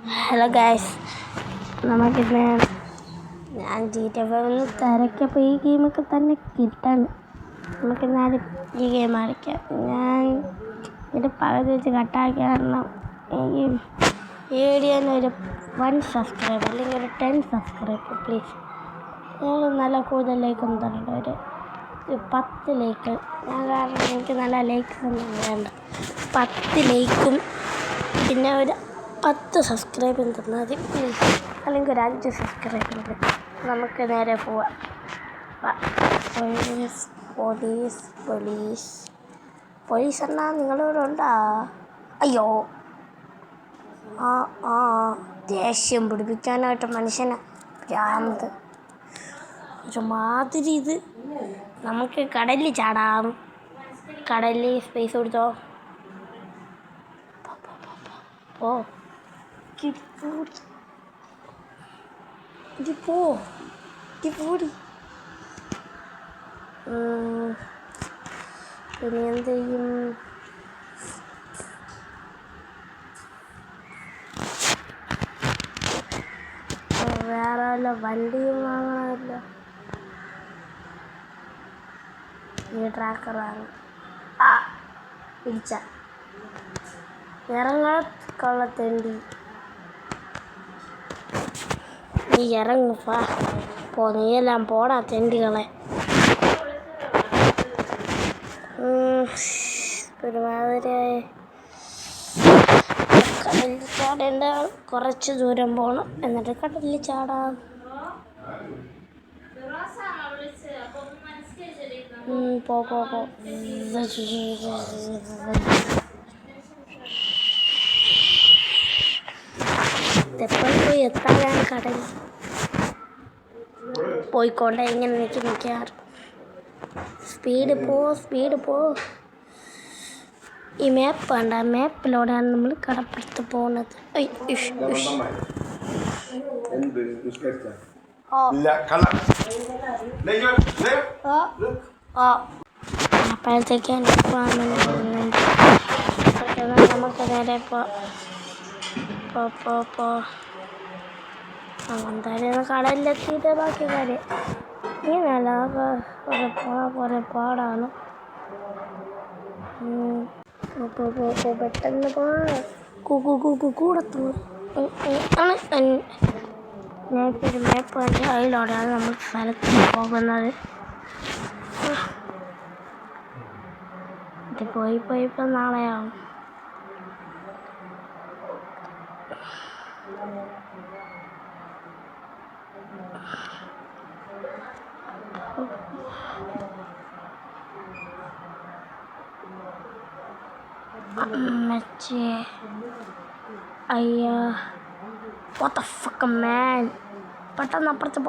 Hello guys, നമുക്കിന്ന് ഞാൻ GTA 5 തിരക്കപ്പോൾ ഈ ഗെയിമൊക്കെ തന്നെ കിട്ടണം. നമുക്കെന്നാലും ഈ ഗെയിം കളിക്കാം. ഞാൻ ഇത് പകുതി വെച്ച് കട്ടാക്കി കാരണം എനിക്ക് വീഡിയോനൊരു 1 സബ്സ്ക്രൈബ് അല്ലെങ്കിൽ ഒരു 10 സബ്സ്ക്രൈബ് പ്ലീസ്. നിങ്ങൾ നല്ല കൂടുതൽ ലൈക്കൊന്നും തരണ്ട, ഒരു 10 ലൈക്ക്. ഞാൻ കാരണം എനിക്ക് നല്ല ലൈക്സ് ഒന്നും വേണ്ട. 10 ലൈക്കും പിന്നെ ഒരു 10 സബ്സ്ക്രൈബും തന്നാൽ മതി പ്ലീസ്, അല്ലെങ്കിൽ ഒരു 5 സബ്സ്ക്രൈബും തരും. നമുക്ക് നേരെ പോവാം. പോലീസ് എന്നാ നിങ്ങളിവിടെ ഉണ്ടാ? അയ്യോ, ദേഷ്യം പിടിപ്പിക്കാനായിട്ട് മനുഷ്യനെ ഭ്രാന്ത് ഒരുമാതിരി. ഇത് നമുക്ക് കടലിൽ ചാടാം. കടലിൽ സ്പേസ് കൊടുത്തോ. പിന്നെ എന്ത് ചെയ്യും? വേറെ വല്ല വണ്ടിയും വാങ്ങണമല്ലോ. ഈ ട്രാക്കർ വാങ്ങും. പിടിച്ച ഇറങ്ങാത്തുള്ളത്തേണ്ടി നീ ഇറങ്ങുപ്പാ. നീയെല്ലാം പോടാ തെണ്ടികളെ. ഒരുമാതിരി കടലിൽ ചാടേണ്ട കുറച്ച് ദൂരം പോകണം, എന്നിട്ട് കടലിൽ ചാടാം. പോ എപ്പോഴും പോയി എത്താനാണ് കടൽ പോയിക്കൊണ്ടേ ഇങ്ങനെ നിൽക്കാറ്. സ്പീഡ് പോ. ഈ മാപ്പ് വേണ്ട, മാപ്പിലൂടെയാണ് നമ്മൾ കടപ്പുറത്ത് പോകുന്നത്. അപ്പോഴത്തേക്ക് നമുക്ക് നേരെ എന്തായാലും കടലിലെത്തിയിട്ട് ബാക്കി കാര്യം. ഇങ്ങനെയല്ല, കുറേ പാടാണ്. പെട്ടെന്ന് കൂടത്തു. മാപ്പൊരു മാപ്പ് കണ്ട് അതിലൂടെയാണ് നമ്മൾ സ്ഥലത്ത് പോകുന്നത്. ഇത് പോയി ഇപ്പം നാളെയാവും. അയ്യോ, what the fuck man, പെട്ടെന്ന് അപ്പുറത്ത്